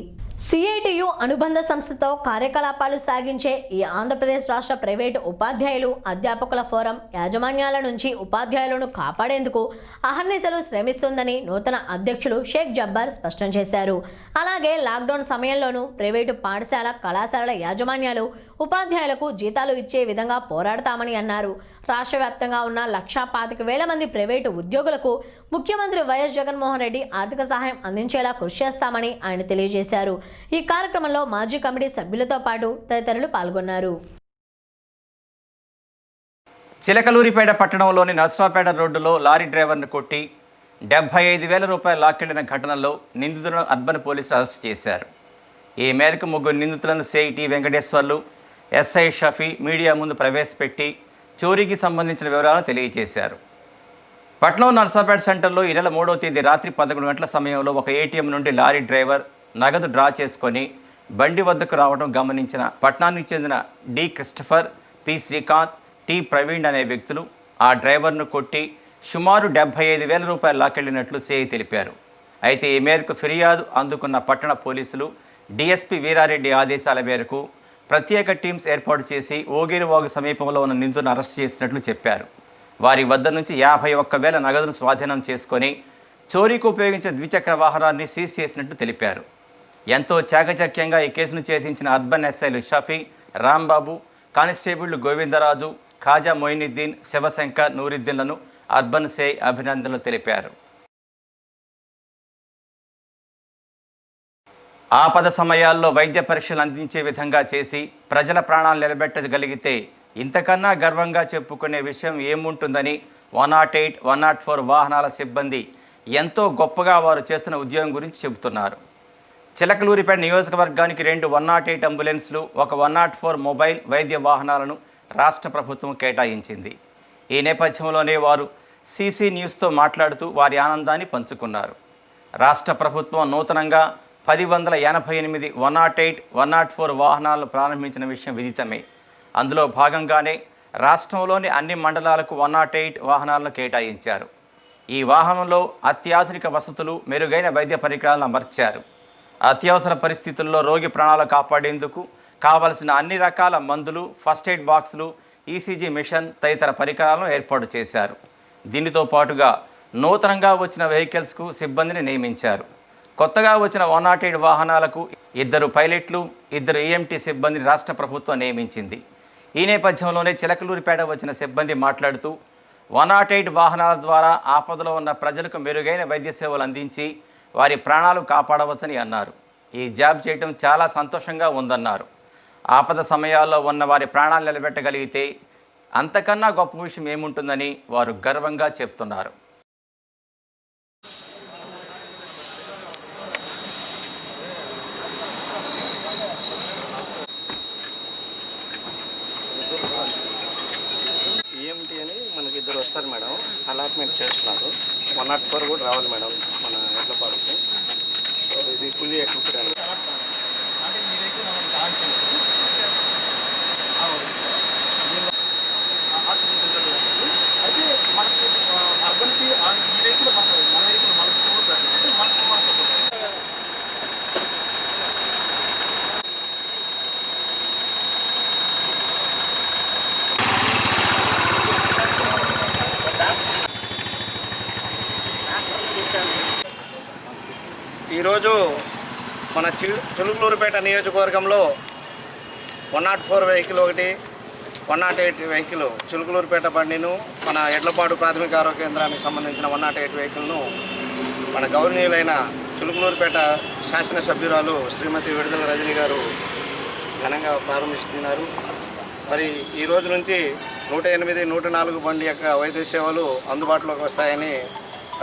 సిఐటియు అనుబంధ సంస్థతో కార్యకలాపాలు సాగించే ఈ ఆంధ్రప్రదేశ్ రాష్ట్ర ప్రైవేటు ఉపాధ్యాయులు అధ్యాపకుల ఫోరం యాజమాన్యాల నుంచి ఉపాధ్యాయులను కాపాడేందుకు అహర్నిశలు శ్రమిస్తుందని నూతన అధ్యక్షులు షేక్ జబ్బర్ స్పష్టం చేశారు. అలాగే లాక్డౌన్ సమయంలోనూ ప్రైవేటు పాఠశాల, కళాశాలల యాజమాన్యాలు ఉపాధ్యాయులకు జీతాలు ఇచ్చే విధంగా పోరాడతామని అన్నారు. రాష్ట్ర వ్యాప్తంగా ఉన్న 1,25,000 మంది ప్రైవేటు ఉద్యోగులకు ముఖ్యమంత్రి వైఎస్ జగన్మోహన్ రెడ్డి ఆర్థిక సహాయం అందించేలా కృషి చేస్తామని ఆయన తెలియజేశారు. ఈ కార్యక్రమంలో మాజీ కమిటీ సభ్యులతో పాటు తదితరులు పాల్గొన్నారు. చిలకలూరిపేట పట్టణంలోని నర్సరావుపేట రోడ్డులో లారీ డ్రైవర్ను కొట్టి 75,000 రూపాయలు లాక్కెళ్లిన ఘటనలో నిందితులను అర్బన్ పోలీసులు అరెస్ట్ చేశారు. ఈ మేరకు 3 నిందితులను CIT Venkateswarlu, SI Shafi media ముందు ప్రవేశపెట్టి చోరీకి సంబంధించిన వివరాలను తెలియజేశారు. పట్నం నర్సాపేట సెంటర్లో ఈ నెల 3వ తేదీ రాత్రి 11 గంటల సమయంలో ఒక ఏటీఎం నుండి లారీ డ్రైవర్ నగదు డ్రా చేసుకొని బండి వద్దకు రావడం గమనించిన పట్నానికి చెందిన D Christopher, P Srikanth, T Praveen అనే వ్యక్తులు ఆ డ్రైవర్ను కొట్టి సుమారు 75,000 రూపాయలు లాక్కెళ్లినట్లు సిఐ తెలిపారు. అయితే ఈ మేరకు ఫిర్యాదు అందుకున్న పట్టణ పోలీసులు డిఎస్పీ వీరారెడ్డి ఆదేశాల మేరకు ప్రత్యేక టీమ్స్ ఏర్పాటు చేసి ఓగిరివాగు సమీపంలో ఉన్న నిందితులను అరెస్ట్ చేసినట్లు చెప్పారు. వారి వద్ద నుంచి 51,000 నగదును స్వాధీనం చేసుకొని చోరీకి ఉపయోగించిన ద్విచక్ర వాహనాన్ని సీజ్ చేసినట్టు తెలిపారు. ఎంతో చాకచక్యంగా ఈ కేసును ఛేదించిన అర్బన్ ఎస్ఐలు షఫీ, రాంబాబు, కానిస్టేబుళ్లు గోవిందరాజు, ఖాజా మొయినుద్దీన్, శివశంకర్, నూరుద్దీన్లను అర్బన్ సిఐ అభినందనలు తెలిపారు. ఆపద సమయాల్లో వైద్య పరీక్షలు అందించే విధంగా చేసి ప్రజల ప్రాణాలు నిలబెట్టగలిగితే ఇంతకన్నా గర్వంగా చెప్పుకునే విషయం ఏముంటుందని 108, 104 వాహనాల సిబ్బంది ఎంతో గొప్పగా వారు చేస్తున్న ఉద్యోగం గురించి చెబుతున్నారు. చిలకలూరిపేట నియోజకవర్గానికి 2 108 అంబులెన్స్లు, 1 104 మొబైల్ వైద్య వాహనాలను రాష్ట్ర ప్రభుత్వం కేటాయించింది. ఈ నేపథ్యంలోనే వారు సీసీ న్యూస్తో మాట్లాడుతూ వారి ఆనందాన్ని పంచుకున్నారు. రాష్ట్ర ప్రభుత్వం నూతనంగా 1088 108, 104 వాహనాలను ప్రారంభించిన విషయం విదితమే. అందులో భాగంగానే రాష్ట్రంలోని అన్ని మండలాలకు 108 వాహనాలను కేటాయించారు. ఈ వాహనంలో అత్యాధునిక వసతులు, మెరుగైన వైద్య పరికరాలను అమర్చారు. అత్యవసర పరిస్థితుల్లో రోగి ప్రాణాలు కాపాడేందుకు కావలసిన అన్ని రకాల మందులు, ఫస్ట్ ఎయిడ్ బాక్సులు, ఈసీజీ మిషన్ తదితర పరికరాలను ఏర్పాటు చేశారు. దీనితో పాటుగా నూతనంగా వచ్చిన వెహికల్స్కు సిబ్బందిని నియమించారు. కొత్తగా వచ్చిన 108 వాహనాలకు 2 పైలట్లు, 2 EMT సిబ్బందిని రాష్ట్ర ప్రభుత్వం నియమించింది. ఈ నేపథ్యంలోనే చిలకలూరిపేట వచ్చిన సిబ్బంది మాట్లాడుతూ 108 వాహనాల ద్వారా ఆపదలో ఉన్న ప్రజలకు మెరుగైన వైద్య సేవలు అందించి వారి ప్రాణాలు కాపాడవచ్చని అన్నారు. ఈ జాబ్ చేయడం చాలా సంతోషంగా ఉందన్నారు. ఆపద సమయాల్లో ఉన్న వారి ప్రాణాలు నిలబెట్టగలిగితే అంతకన్నా గొప్ప విషయం ఏముంటుందని వారు గర్వంగా చెప్తున్నారు. EMT అని మనకి 2 వస్తారు మేడం, అలాట్మెంట్ చేస్తున్నారు. 104 కూడా రావాలి మేడం మన ఎడ్లపాడుకు. ఇది ఫుల్లీ ఎక్విప్డ్ అండి. అయితే మనకి అర్బన్కి ఈ వెహికల్ మన వెహికల్ మనకి చూడాలి అంటే మనకి ఈరోజు మన చిలుకలూరుపేట నియోజకవర్గంలో 104 వెహికల్ ఒకటి, 108 వెహికల్ చిలుకలూరుపేట బండిను, మన ఎడ్లపాడు ప్రాథమిక ఆరోగ్య కేంద్రానికి సంబంధించిన 108 వెహికల్ను మన గౌరవనీయులైన చిలుకలూరుపేట శాసనసభ్యురాలు శ్రీమతి విడుదల రజని గారు ఘనంగా ప్రారంభిస్తున్నారు. మరి ఈ రోజు నుంచి 108, 104 బండి యొక్క వైద్య సేవలు అందుబాటులోకి వస్తాయని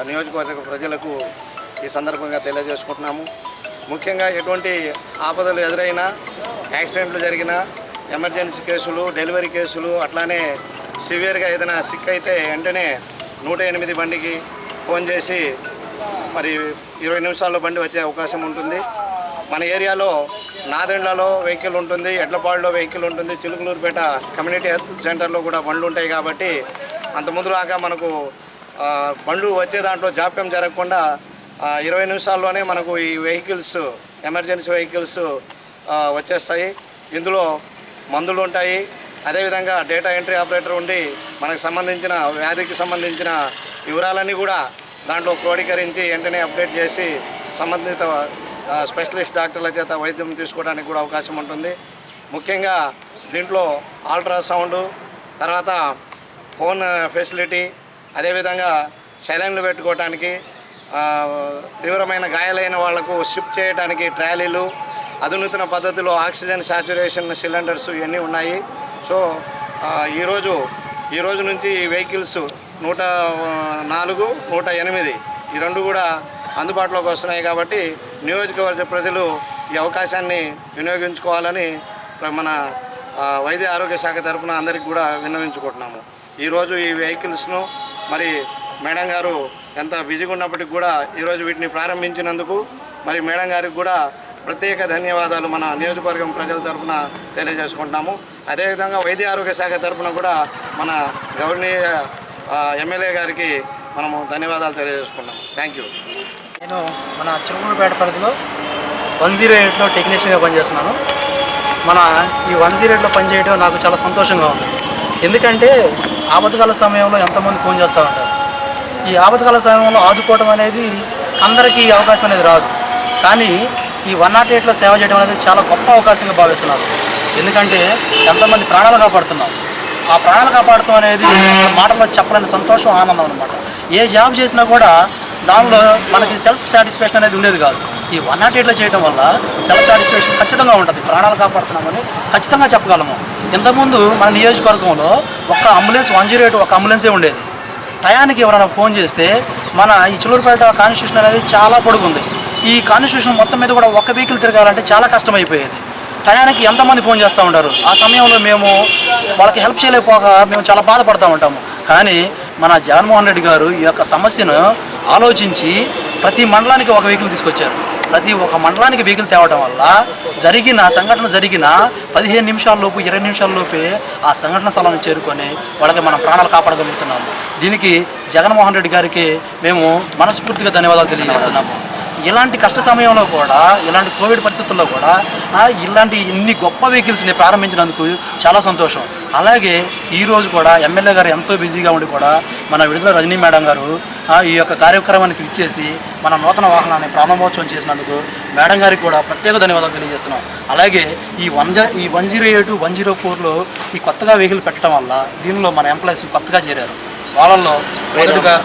నియోజకవర్గ ప్రజలకు ఈ సందర్భంగా తెలియజేసుకుంటున్నాము. ముఖ్యంగా ఎటువంటి ఆపదలు ఎదురైనా, యాక్సిడెంట్లు జరిగినా, ఎమర్జెన్సీ కేసులు, డెలివరీ కేసులు, అట్లానే సివియర్గా ఏదైనా సిక్ అయితే వెంటనే 108 బండికి ఫోన్ చేసి మరి 20 నిమిషాల్లో బండి వచ్చే అవకాశం ఉంటుంది. మన ఏరియాలో నాదెండ్లలో వెహికల్ ఉంటుంది, ఎడ్లపాడులో వెహికల్ ఉంటుంది, చిలుకలూరుపేట కమ్యూనిటీ హెల్త్ సెంటర్లో కూడా బండ్లు ఉంటాయి. కాబట్టి అంతకుముందు రాగా మనకు బండ్లు వచ్చే దాంట్లో జాప్యం జరగకుండా 20 నిమిషాల్లోనే మనకు ఈ వెహికల్స్, ఎమర్జెన్సీ వెహికల్స్ వచ్చేస్తాయి. ఇందులో మందులు ఉంటాయి. అదేవిధంగా డేటా ఎంట్రీ ఆపరేటర్ ఉండి మనకు సంబంధించిన వ్యాధికి సంబంధించిన వివరాలన్నీ కూడా దాంట్లో క్రోడీకరించి వెంటనే అప్డేట్ చేసి సంబంధిత స్పెషలిస్ట్ డాక్టర్ల చేత వైద్యం తీసుకోవడానికి కూడా అవకాశం ఉంటుంది. ముఖ్యంగా దీంట్లో అల్ట్రాసౌండు, తర్వాత ఫోన్ ఫెసిలిటీ, అదేవిధంగా సైలెన్లు పెట్టుకోవడానికి, తీవ్రమైన గాయాలైన వాళ్లకు షిఫ్ట్ చేయడానికి ట్రాలీలు, అధునూతన పద్ధతిలో ఆక్సిజన్ సాచురేషన్ సిలిండర్స్ ఇవన్నీ ఉన్నాయి. సో ఈ రోజు నుంచి ఈ వెహికల్స్ 104, 108 ఈ 2 కూడా అందుబాటులోకి వస్తున్నాయి. కాబట్టి నియోజకవర్గ ప్రజలు ఈ అవకాశాన్ని వినియోగించుకోవాలని మన వైద్య ఆరోగ్య శాఖ తరఫున అందరికీ కూడా విన్నవించుకుంటున్నాము. ఈరోజు ఈ వెహికల్స్ను మరి మేడం గారు ఎంత బిజీగా ఉన్నప్పటికీ కూడా ఈరోజు వీటిని ప్రారంభించినందుకు మరి మేడం గారికి కూడా ప్రత్యేక ధన్యవాదాలు మన నియోజకవర్గం ప్రజల తరఫున తెలియజేసుకుంటున్నాము. అదేవిధంగా వైద్య ఆరోగ్య శాఖ తరఫున కూడా మన గవర్నీయ ఎమ్మెల్యే గారికి మనము ధన్యవాదాలు తెలియజేసుకున్నాము. Thank you. నేను మన చిలుకలూరుపేట పరిధిలో 108లో టెక్నీషియన్గా పనిచేస్తున్నాను. మన ఈ 108లో పనిచేయడం నాకు చాలా సంతోషంగా ఉంది. ఎందుకంటే ఆపత్కాల సమయంలో ఎంతమంది ఫోన్ చేస్తూ ఉంటారు. ఈ ఆపత్కాల సమయంలో ఆదుకోవడం అనేది అందరికీ అవకాశం అనేది రాదు. కానీ ఈ 108లో సేవ చేయడం అనేది చాలా గొప్ప అవకాశంగా భావిస్తున్నారు. ఎందుకంటే ఎంతమంది ప్రాణాలు కాపాడుతున్నాం. ఆ ప్రాణాలు కాపాడుతాం అనేది మాటల్లో చెప్పలేని సంతోషం, ఆనందం అనమాట. ఏ జాబ్ చేసినా కూడా దానిలో మనకి సెల్ఫ్ సాటిస్ఫాక్షన్ అనేది ఉండేది కాదు. ఈ 108లో చేయడం వల్ల సెల్ఫ్ సాటిస్ఫాక్షన్ ఖచ్చితంగా ఉంటుంది. ప్రాణాలు కాపాడుతున్నామని ఖచ్చితంగా చెప్పగలము. ఇంతకుముందు మన నియోజకవర్గంలో ఒక్క అంబులెన్స్ 108 ఒక అంబులెన్సే ఉండేది. టయానికి ఎవరైనా ఫోన్ చేస్తే మన ఈ చిలూరుపేట కాన్స్టిట్యూషన్ అనేది చాలా పొడుగుంది. ఈ కాన్స్టిట్యూషన్ మొత్తం మీద కూడా ఒక వెహికల్ తిరగాలంటే చాలా కష్టమైపోయేది. టయానికి ఎంతమంది ఫోన్ చేస్తూ ఉంటారు. ఆ సమయంలో మేము వాళ్ళకి హెల్ప్ చేయలేకపోక మేము చాలా బాధపడుతూ ఉంటాము. కానీ మన జగన్మోహన్ రెడ్డి గారు ఈ యొక్క సమస్యను ఆలోచించి ప్రతి మండలానికి ఒక వెహికల్ తీసుకొచ్చారు. ప్రతి ఒక్క మండలానికి వెహికల్ తేవడం వల్ల సంఘటన జరిగిన 15 నిమిషాల్లోపు 20 నిమిషాల్లోపే ఆ సంఘటన స్థలాన్ని చేరుకొని వాళ్ళకి మనం ప్రాణాలు కాపాడగలుగుతున్నాము. దీనికి జగన్మోహన్ రెడ్డి గారికి మేము మనస్ఫూర్తిగా ధన్యవాదాలు తెలియజేస్తున్నాము. ఇలాంటి కష్ట సమయంలో కూడా, ఇలాంటి కోవిడ్ పరిస్థితుల్లో కూడా ఇలాంటి ఇన్ని గొప్ప వెహికల్స్ని ప్రారంభించినందుకు చాలా సంతోషం. అలాగే ఈరోజు కూడా ఎమ్మెల్యే గారు ఎంతో బిజీగా ఉండి కూడా మన విడుదల రజనీ మేడం గారు ఈ యొక్క కార్యక్రమానికి ఇచ్చేసి మన నూతన వాహనాన్ని ప్రారంభోత్సవం చేసినందుకు మేడం గారికి కూడా ప్రత్యేక ధన్యవాదాలు తెలియజేస్తున్నాం. అలాగే ఈ 108, 104లో ఈ కొత్తగా వెహికల్ పెట్టడం వల్ల దీనిలో మన ఎంప్లాయీస్ కొత్తగా చేరారు. వాళ్ళల్లో మొదటిగా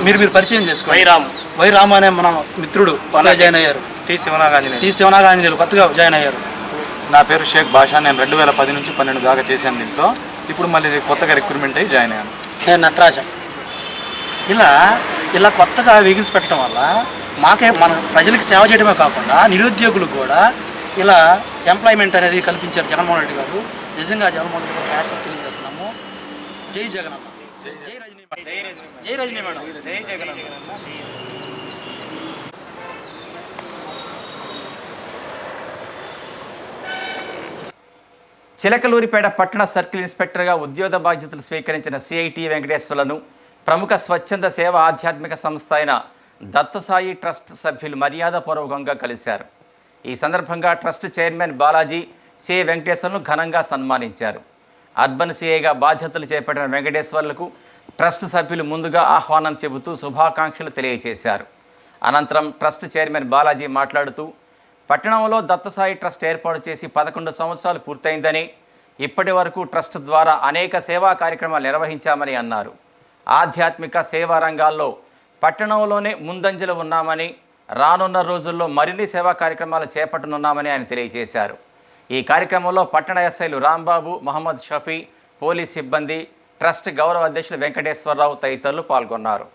మీరు పరిచయం చేసుకోండి. వై రామ్ అనే మన మిత్రుడు కొత్తగా జాయిన్ అయ్యారు. టి శివనాగాంజనేయులు కొత్తగా జాయిన్ అయ్యారు. నా పేరు షేక్ బాషా. నేను 2010 నుంచి 12 దాకా చేశాను దీంట్లో. ఇప్పుడు మళ్ళీ కొత్తగా రిక్రూట్మెంట్ అయ్యి జాయిన్ అయ్యాను. నేను నటరాజన్. ఇలా కొత్తగా వెహికల్స్ పెట్టడం వల్ల మన ప్రజలకు సేవ చేయడమే కాకుండా నిరుద్యోగులకు కూడా ఇలా ఎంప్లాయ్మెంట్ అనేది కల్పించారు జగన్మోహన్ రెడ్డి గారు. నిజంగా జగన్మోహన్ రెడ్డి గారు హ్యాట్స్ తెలియజేస్తున్నాము. జై జగన్ అన్న. జై రజనీ మేడం. జై జగన్ అన్న. చిలకలూరిపేట పట్టణ సర్కిల్ ఇన్స్పెక్టర్గా ఉద్యోగ బాధ్యతలు స్వీకరించిన సిఐటి వెంకటేశ్వర్లను ప్రముఖ స్వచ్ఛంద సేవ ఆధ్యాత్మిక సంస్థ అయిన దత్తసాయి ట్రస్ట్ సభ్యులు మర్యాదపూర్వకంగా కలిశారు. ఈ సందర్భంగా ట్రస్ట్ చైర్మన్ బాలాజీ సి వెంకటేశ్వర్లను ఘనంగా సన్మానించారు. అర్బన్ సిఐగా బాధ్యతలు చేపట్టిన వెంకటేశ్వర్లకు ట్రస్ట్ సభ్యులు ముందుగా ఆహ్వానం చెబుతూ శుభాకాంక్షలు తెలియజేశారు. అనంతరం ట్రస్ట్ చైర్మన్ బాలాజీ మాట్లాడుతూ పట్టణంలో దత్తసాయి ట్రస్ట్ ఏర్పాటు చేసి 11 సంవత్సరాలు పూర్తయిందని, ఇప్పటి వరకు ట్రస్ట్ ద్వారా అనేక సేవా కార్యక్రమాలు నిర్వహించామని అన్నారు. ఆధ్యాత్మిక సేవా రంగాల్లో పట్టణంలోనే ముందంజలో ఉన్నామని, రానున్న రోజుల్లో మరిన్ని సేవా కార్యక్రమాలు చేపట్టనున్నామని ఆయన తెలియజేశారు. ఈ కార్యక్రమంలో పట్టణ ఎస్ఐలు రాంబాబు, మహమ్మద్ షఫీ, పోలీస్ సిబ్బంది, ట్రస్ట్ గౌరవ అధ్యక్షులు వెంకటేశ్వరరావు తదితరులు పాల్గొన్నారు.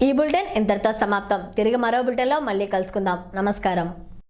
ఈ బులెటిన్ ఇంతటితో సమాప్తం. తిరిగి మరో బులెటిన్లో మళ్ళీ కలుసుకుందాం. నమస్కారం.